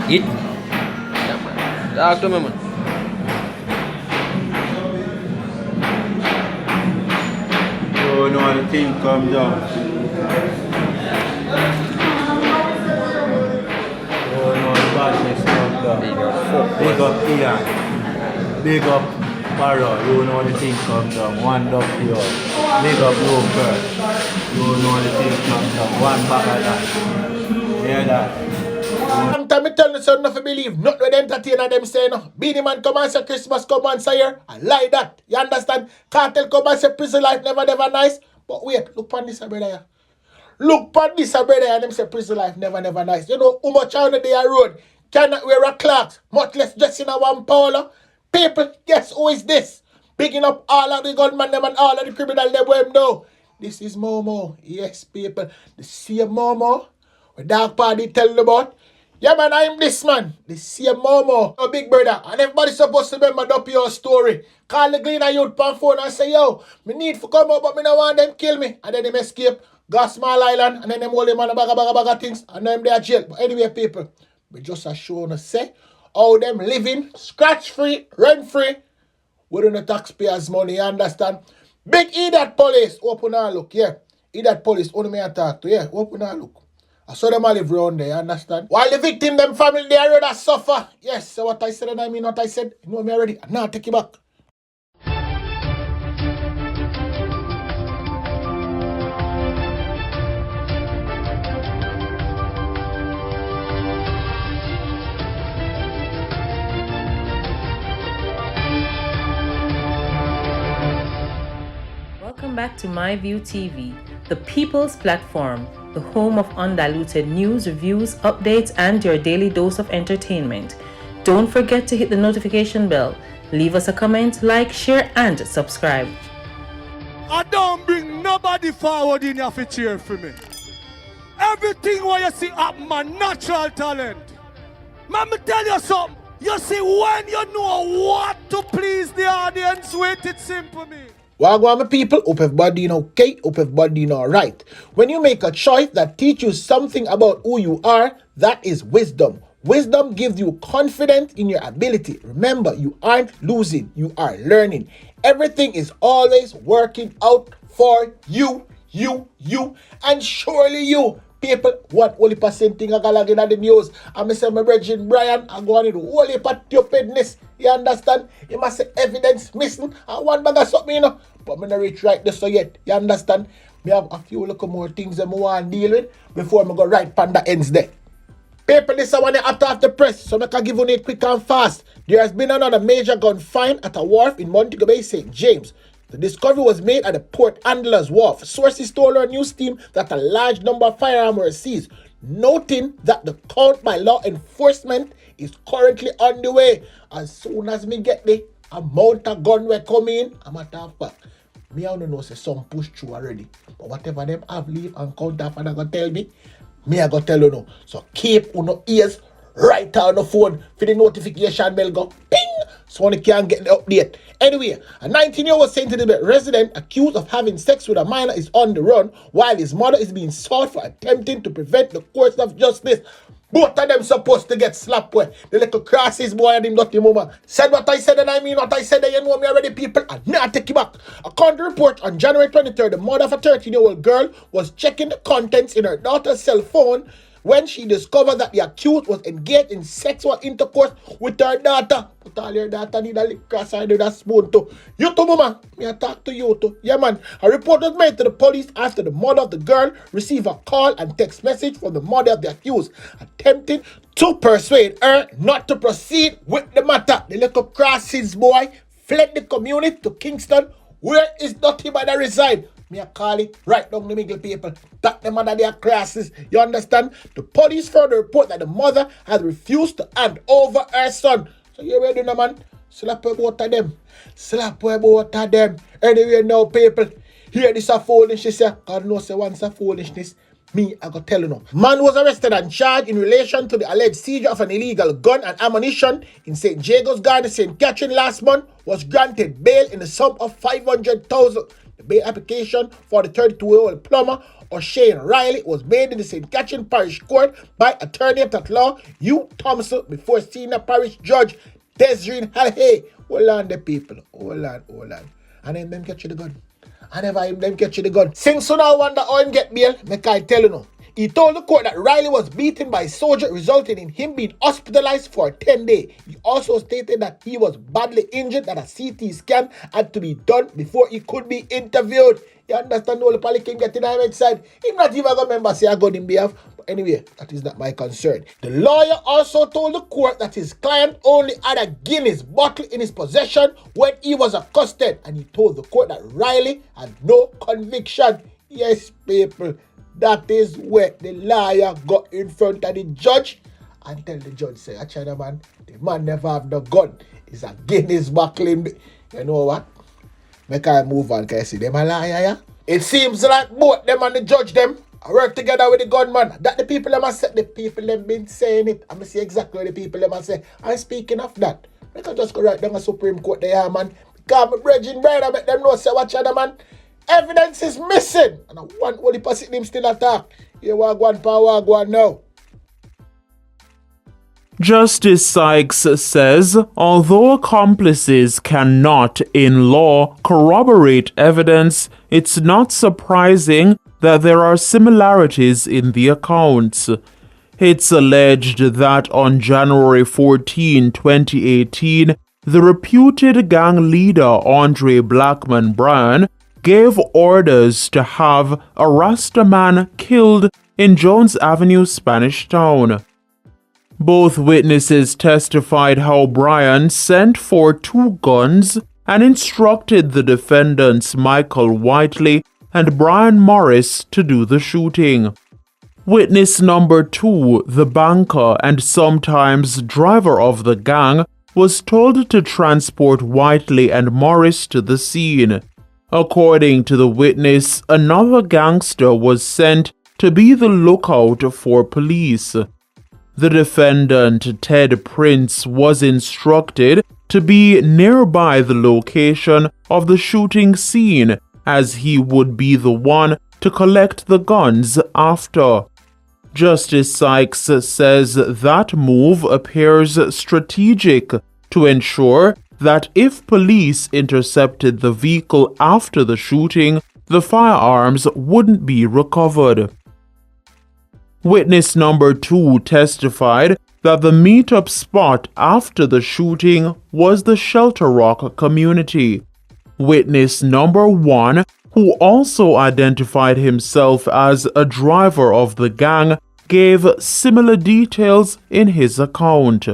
Eat. Yeah, man. Talk to me, man. You know the thing come down. You know the badness come down. Big up fuck Big boy. up Ian. Big up Barrow. You know the thing come down. One dog here. Big up Loker. You know the thing come down. One bag of that. Hear that? Sometimes I tell you son not to believe not with entertainer them say no. Beanie Man come and say Christmas come and say here. I lie that. You understand? Cartel come and say prison life never nice. But wait, look on this brother here. Look on this brother and them say prison life never nice. You know how much on the day road cannot wear a clocks, much less dress in a one polo. People, guess who is this? Picking up all of the gunman them and all of the criminal them where them know. This is MOMO. Yes, people. The same MOMO where Dark Party tell them about. Yeah, man, I'm this man. The same MOMO. Oh, big brother. And everybody's supposed to remember up your story. Call the Gleaner youth on phone and say, yo, me need to come out, but me don't want them kill me. And then them escape. Go Small Island. And then them hold them on a bag of things. And then they are jail. But anyway, people, we just a show to say how them living scratch-free, rent-free, within the taxpayers' money, you understand? Big idiot police, open and look, yeah. Idiot police, only me I talk to, yeah. Open and look. I saw them all live around there, you understand? While the victim, them family, they are rather suffer. Yes, so what I said and I mean what I said. You know me already. Now take it back. Welcome back to MyView TV, the people's platform, the home of undiluted news, reviews, updates, and your daily dose of entertainment. Don't forget to hit the notification bell, leave us a comment, like, share, and subscribe. I don't bring nobody forward in here to cheer for me. Everything what you see up my natural talent. Let me tell you something. You see, when you know what to please the audience with, it's simple me. Wagwan, my people, hope everybody okay, hope everybody alright. When you make a choice that teaches you something about who you are, that is wisdom. Wisdom gives you confidence in your ability. Remember, you aren't losing, you are learning. Everything is always working out for you, and surely you. People, what only percent thing I got in the news? I say my Bridget Brian, I go on to only part stupidness. You understand? You must say evidence missing. And one bag of something, you know. But I'm not reach right this so yet. You understand? Me have a few little more things that I want to deal with before I go right panda ends there. People, this is one after the press, so I can give you it quick and fast. There has been another major gun find at a wharf in Montego Bay, St. James. The discovery was made at the Port Handler's Wharf. Sources told our news team that a large number of firearms were seized, noting that the count by law enforcement is currently on the way. As soon as me get the amount of gun we come in, I'm a talk back. Me I don't know say some push through already. But whatever them have leave and count off and I go tell me I go tell you no. So keep your ears right on the phone for the notification bell go ping so you can get the update. Anyway, a 19-year-old St. Elizabeth resident accused of having sex with a minor is on the run while his mother is being sought for attempting to prevent the course of justice. Both of them supposed to get slapped with. The little crosses boy and him dirty mama. Said what I said and I mean what I said. You know me already, people. And now take it back. According to report, on January 23rd, the mother of a 13-year-old girl was checking the contents in her daughter's cell phone when she discovered that the accused was engaged in sexual intercourse with her daughter. But all your daughter need a lip cross and a spoon too. You too, mama. Me I talk to you too. Yeah, man. A report was made to the police after the mother of the girl received a call and text message from the mother of the accused, attempting to persuade her not to proceed with the matter. The little crosses boy fled the community to Kingston, where his dirty mother reside. Me I call it right down the middle, people. That the mother their crosses. You understand? The police further report that the mother has refused to hand over her son. So you ready now, man? Slap both of them. Slap both of them. Anyway now, people. Hear this a foolishness, yeah. God knows say once a foolishness. Me, I gotta tell you now. Man was arrested and charged in relation to the alleged seizure of an illegal gun and ammunition in St. Jago's Garden, St. Catherine last month, was granted bail in the sum of $500,000. The bail application for the 32-year-old plumber O'Shane Riley was made in the St. Catherine Parish Court by Attorney at Law Hugh Thompson before Senior Parish Judge Desiree Halhay. Hold on the people. Hold on. And then them catch you the gun. I never him them catch you the gun. Since so now wonder how him get bail, make I tell you now. He told the court that Riley was beaten by a soldier, resulting in him being hospitalized for 10 days. He also stated that he was badly injured, that a CT scan had to be done before he could be interviewed. You understand all the politics getting on his side? He not even a member say I got him behalf. But anyway, that is not my concern. The lawyer also told the court that his client only had a Guinness bottle in his possession when he was accosted. And he told the court that Riley had no conviction. Yes, people. That is where the lawyer got in front of the judge and tell the judge, say, a China man, the man never have the gun. It's a Guinness bottle in. You know what? Make I move on, can you see them a liar, yeah? It seems like both them and the judge them work together with the gunman. That the people them say, the people them been saying it. I'm going to see exactly what the people them say. And speaking of that, I can just go right down the Supreme Court there, man. Because my brethren, brother, make them know, say, watch out, man. Evidence is missing. And I want only person him still attack. You want go now. Justice Sykes says, although accomplices cannot, in law, corroborate evidence, it's not surprising that there are similarities in the accounts. It's alleged that on January 14, 2018, the reputed gang leader Andre Blackman Bryan gave orders to have a Rastaman killed in Jones Avenue, Spanish Town. Both witnesses testified how Bryan sent for 2 guns and instructed the defendants Michael Whiteley and Brian Morris to do the shooting. Witness number 2, the banker and sometimes driver of the gang, was told to transport Whiteley and Morris to the scene. According to the witness, another gangster was sent to be the lookout for police. The defendant, Ted Prince, was instructed to be nearby the location of the shooting scene, as he would be the one to collect the guns after. Justice Sykes says that move appears strategic to ensure that if police intercepted the vehicle after the shooting, the firearms wouldn't be recovered. Witness number 2 testified that the meetup spot after the shooting was the Shelter Rock community. Witness number 1, who also identified himself as a driver of the gang, gave similar details in his account.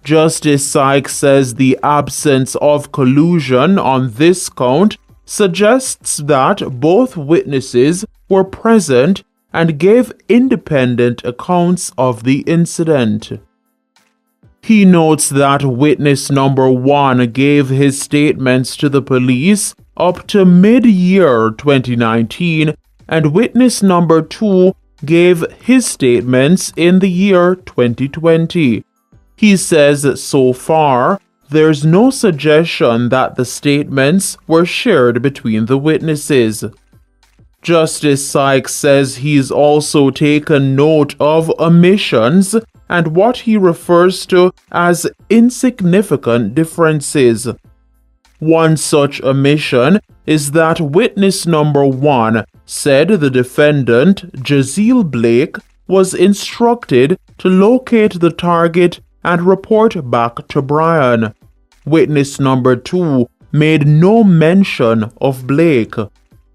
Justice Sykes says the absence of collusion on this count suggests that both witnesses were present and gave independent accounts of the incident. He notes that witness number 1 gave his statements to the police up to mid-year 2019, and witness number 2 gave his statements in the year 2020. He says so far, there's no suggestion that the statements were shared between the witnesses. Justice Sykes says he's also taken note of omissions and what he refers to as insignificant differences. One such omission is that witness number 1 said the defendant, Jazeel Blake, was instructed to locate the target and report back to Bryan. Witness number 2 made no mention of Blake.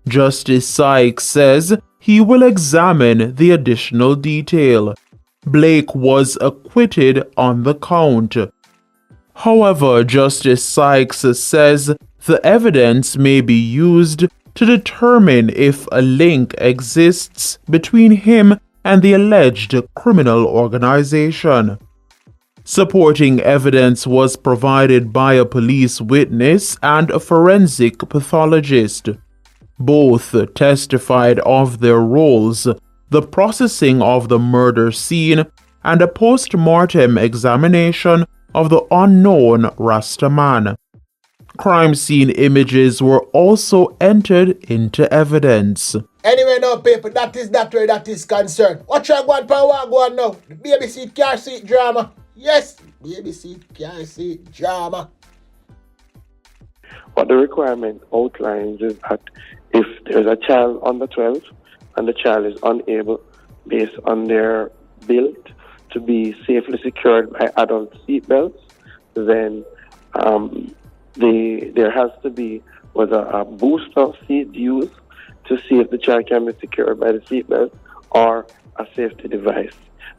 Justice Sykes says he will examine the additional detail. Blake was acquitted on the count. However, Justice Sykes says the evidence may be used to determine if a link exists between him and the alleged criminal organization. Supporting evidence was provided by a police witness and a forensic pathologist. Both testified of their roles, the processing of the murder scene, and a post-mortem examination of the unknown Rastaman. Crime scene images were also entered into evidence. Anyway, now, people, that is that way that is concerned. What you going power go on now? The baby seat, car seat drama. Yes, baby seat, car seat drama. What the requirement outlines is that if there's a child under 12 and the child is unable, based on their build, to be safely secured by adult seatbelts, then there has to be a booster seat used to see if the child can be secured by the seatbelt or a safety device.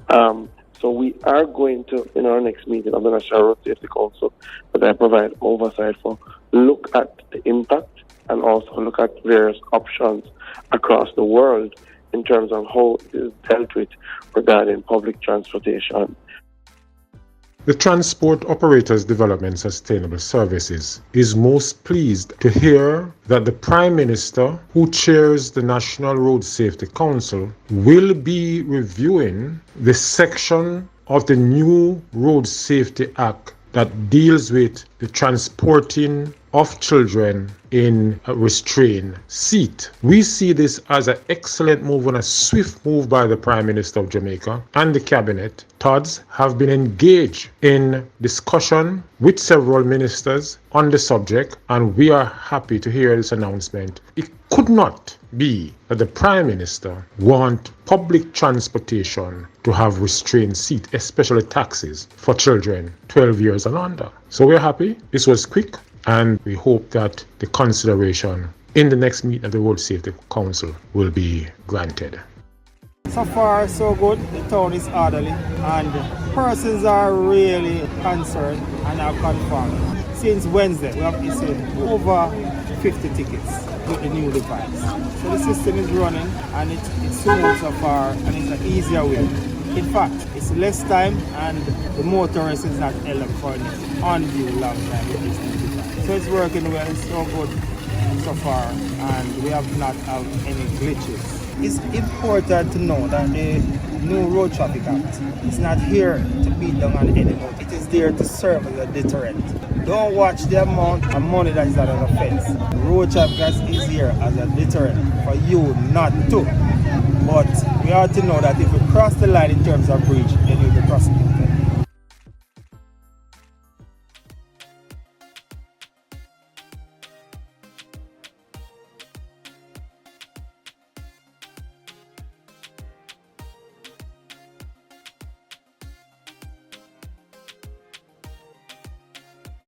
So we are going to, in our next meeting of the National Road Safety Council, that I provide oversight for, look at the impact and also look at various options across the world in terms of how it is dealt with regarding public transportation. The Transport Operators Development Sustainable Services is most pleased to hear that the Prime Minister, who chairs the National Road Safety Council, will be reviewing the section of the new Road Safety Act that deals with the transporting of children in a restrained seat. We see this as an excellent move and a swift move by the Prime Minister of Jamaica and the Cabinet. TODS have been engaged in discussion with several ministers on the subject, and we are happy to hear this announcement. It could not be that the Prime Minister want public transportation to have restrained seat, especially taxis, for children 12 years and under. So we're happy. This was quick, and we hope that the consideration in the next meeting of the Road Safety Council will be granted. So far, so good. The town is orderly and persons are really concerned and are confirmed. Since Wednesday, we have issued over 50 tickets with the new device. So the system is running and it's smooth so far and it's an easier way. In fact, it's less time and the motorist is not held up for an undue long time with this new device. So it's working well, it's so good so far, and we have not had any glitches. It's important to know that the new Road Traffic Act is not here to beat down on anyone. It is there to serve as a deterrent. Don't watch the amount of money that is at an offense. Road Traffic Act is here as a deterrent for you not to. But we ought to know that if we cross the line in terms of breach, then you'll be prosecuted.